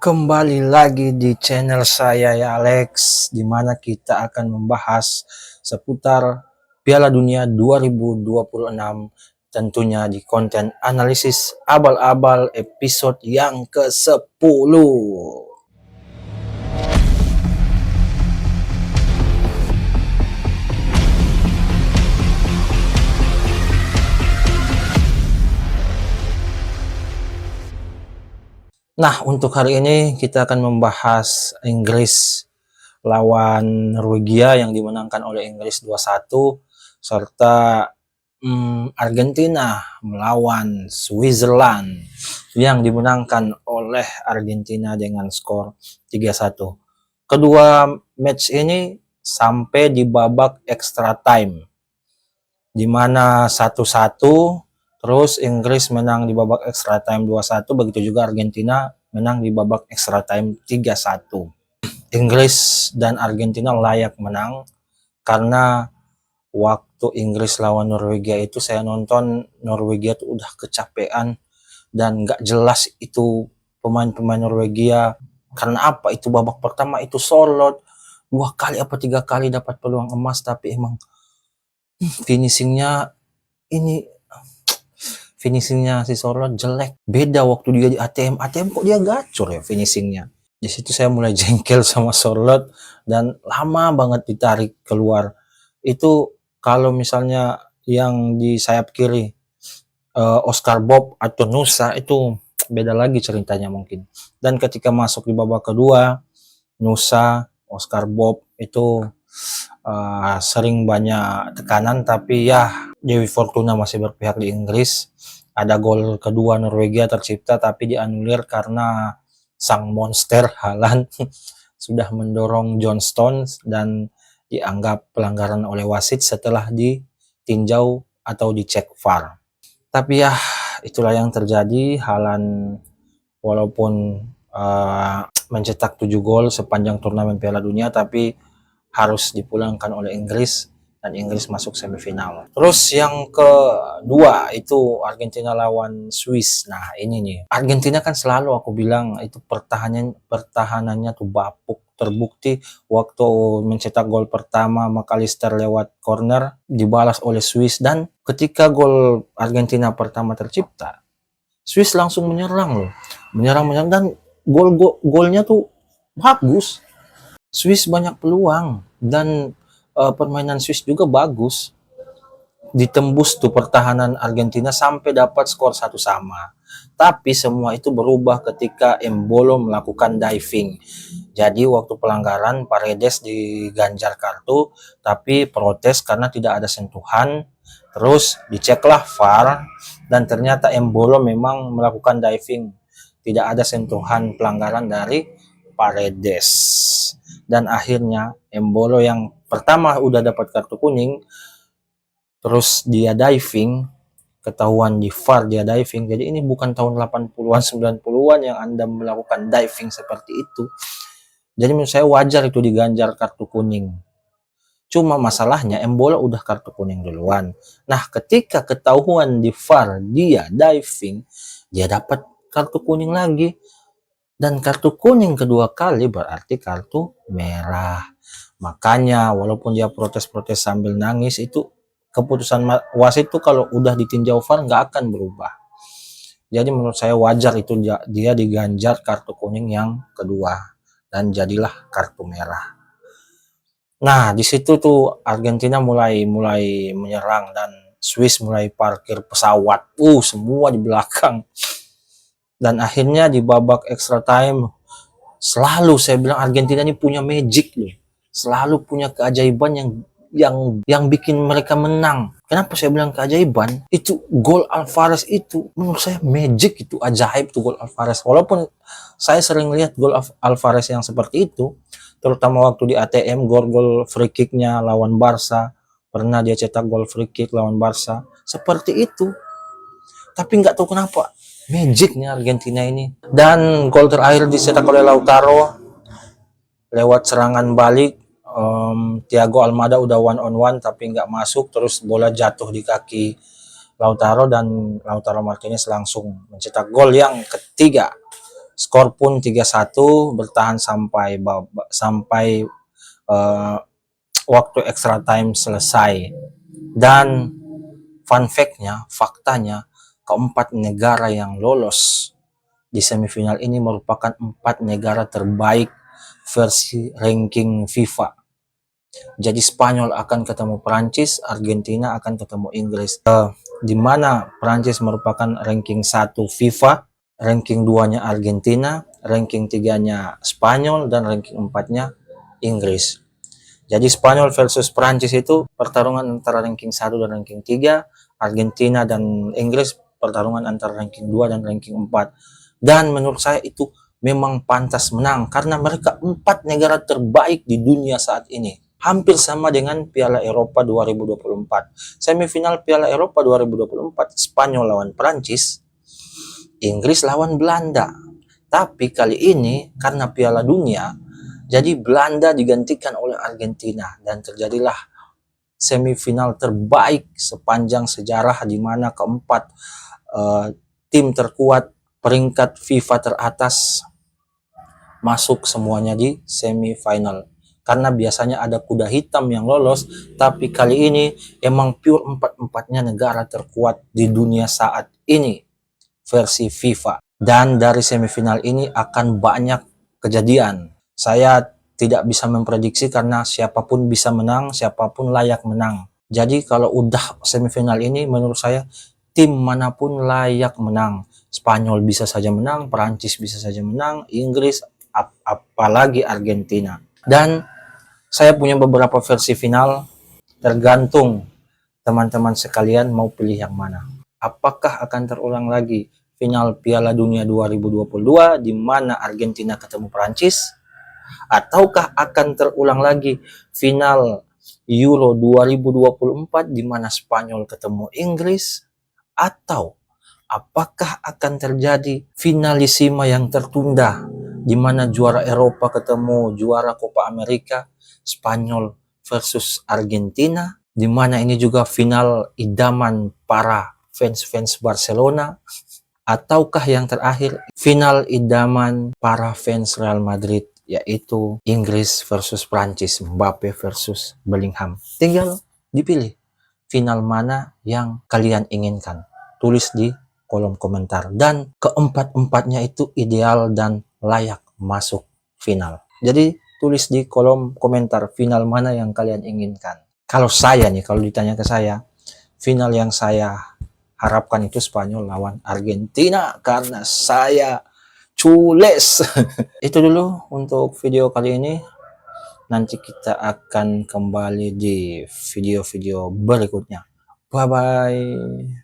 Kembali lagi di channel saya ya Alex, di mana kita akan membahas seputar Piala Dunia 2026, tentunya di konten analisis abal-abal episode yang ke-10. Nah, untuk hari ini kita akan membahas Inggris lawan Norwegia yang dimenangkan oleh Inggris 2-1, serta Argentina melawan Switzerland yang dimenangkan oleh Argentina dengan skor 3-1. Kedua match ini sampai di babak extra time, di mana 1-1. Terus Inggris menang di babak extra time 2-1, begitu juga Argentina menang di babak extra time 3-1. Inggris dan Argentina layak menang karena waktu Inggris lawan Norwegia itu saya nonton, Norwegia tuh udah kecapean dan gak jelas itu pemain-pemain Norwegia. Karena apa? Itu babak pertama itu solot 2 kali apa 3 kali dapat peluang emas, tapi emang finishingnya si Sorloth jelek. Beda waktu dia di ATM kok dia gacor ya finishingnya. Di situ saya mulai jengkel sama Sorloth dan lama banget ditarik keluar. Itu kalau misalnya yang di sayap kiri Oscar Bob atau Nusa itu beda lagi ceritanya mungkin. Dan ketika masuk di babak kedua, Nusa, Oscar Bob itu sering banyak tekanan, tapi ya Dewi Fortuna masih berpihak di Inggris. Ada gol kedua Norwegia tercipta tapi dianulir karena sang monster Haaland sudah mendorong John Stones dan dianggap pelanggaran oleh wasit setelah ditinjau atau dicek VAR. Tapi ya itulah yang terjadi. Haaland walaupun mencetak 7 gol sepanjang turnamen Piala Dunia, tapi harus dipulangkan oleh Inggris dan Inggris masuk semifinal. Terus yang kedua itu Argentina lawan Swiss. Nah ini nih, Argentina kan selalu aku bilang itu pertahanannya tuh bapuk. Terbukti waktu mencetak gol pertama McAllister lewat corner dibalas oleh Swiss, dan ketika gol Argentina pertama tercipta, Swiss langsung menyerang loh. Menyerang dan golnya tuh bagus. Swiss banyak peluang dan permainan Swiss juga bagus. Ditembus tuh pertahanan Argentina sampai dapat skor 1-1. Tapi semua itu berubah ketika Embolo melakukan diving. Jadi waktu pelanggaran Paredes diganjar kartu, tapi protes karena tidak ada sentuhan. Terus diceklah VAR dan ternyata Embolo memang melakukan diving. Tidak ada sentuhan pelanggaran dari Paredes. Dan akhirnya Embolo yang pertama udah dapat kartu kuning, terus dia diving, ketahuan di VAR dia diving. Jadi ini bukan tahun 80-an 90-an yang Anda melakukan diving seperti itu. Jadi menurut saya wajar itu diganjar kartu kuning. Cuma masalahnya Embolo udah kartu kuning duluan. Nah ketika ketahuan di VAR dia diving, dia dapat kartu kuning lagi. Dan kartu kuning kedua kali berarti kartu merah. Makanya walaupun dia protes-protes sambil nangis, itu keputusan wasit itu kalau udah ditinjau VAR nggak akan berubah. Jadi menurut saya wajar itu dia diganjar kartu kuning yang kedua dan jadilah kartu merah. Nah di situ tuh Argentina mulai menyerang dan Swiss mulai parkir pesawat. Semua di belakang. Dan akhirnya di babak extra time, selalu saya bilang Argentina ini punya magic loh. Selalu punya keajaiban yang bikin mereka menang. Kenapa saya bilang keajaiban? Itu gol Alvarez itu menurut saya magic, itu ajaib tuh gol Alvarez. Walaupun saya sering lihat gol Alvarez yang seperti itu, terutama waktu di ATM, gol free kicknya lawan Barca. Pernah dia cetak gol free kick lawan Barca seperti itu. Tapi nggak tahu kenapa magicnya Argentina ini. Dan gol terakhir dicetak oleh Lautaro lewat serangan balik. Thiago Almada udah 1-on-1 tapi nggak masuk, terus bola jatuh di kaki Lautaro dan Lautaro Martinez langsung mencetak gol yang ketiga Skor pun 3-1 bertahan sampai uh, waktu extra time selesai. Dan faktanya, keempat negara yang lolos di semifinal ini merupakan 4 negara terbaik versi ranking FIFA. Jadi Spanyol akan ketemu Prancis, Argentina akan ketemu Inggris. Di mana Prancis merupakan ranking 1 FIFA, ranking 2-nya Argentina, ranking 3-nya Spanyol, dan ranking 4-nya Inggris. Jadi Spanyol versus Prancis itu pertarungan antara ranking 1 dan ranking 3, Argentina dan Inggris pertarungan antara ranking 2 dan ranking 4. Dan menurut saya itu memang pantas menang karena mereka 4 negara terbaik di dunia saat ini. Hampir sama dengan Piala Eropa 2024. Semifinal Piala Eropa 2024, Spanyol lawan Prancis, Inggris lawan Belanda. Tapi kali ini karena Piala Dunia, jadi Belanda digantikan oleh Argentina dan terjadilah semifinal terbaik sepanjang sejarah di mana keempat tim terkuat peringkat FIFA teratas masuk semuanya di semifinal. Karena biasanya ada kuda hitam yang lolos, tapi kali ini emang pure empat-empatnya negara terkuat di dunia saat ini versi FIFA. Dan dari semifinal ini akan banyak kejadian. Saya tidak bisa memprediksi karena siapapun bisa menang, siapapun layak menang. Jadi kalau udah semifinal ini menurut saya tim manapun layak menang. Spanyol bisa saja menang, Perancis bisa saja menang, Inggris, apalagi Argentina. Dan saya punya beberapa versi final, tergantung teman-teman sekalian mau pilih yang mana. Apakah akan terulang lagi final Piala Dunia 2022 di mana Argentina ketemu Prancis? Ataukah akan terulang lagi final Euro 2024 di mana Spanyol ketemu Inggris? Atau apakah akan terjadi finalisima yang tertunda di mana juara Eropa ketemu juara Copa America, Spanyol versus Argentina, di mana ini juga final idaman para fans-fans Barcelona, ataukah yang terakhir final idaman para fans Real Madrid, yaitu Inggris versus Prancis, Mbappe versus Bellingham. Tinggal dipilih final mana yang kalian inginkan. Tulis di kolom komentar. Dan keempat-empatnya itu ideal dan layak masuk final. Jadi tulis di kolom komentar final mana yang kalian inginkan. Kalau saya nih, kalau ditanya ke saya, final yang saya harapkan itu Spanyol lawan Argentina karena saya cules. Itu dulu untuk video kali ini. Nanti kita akan kembali di video-video berikutnya. Bye-bye.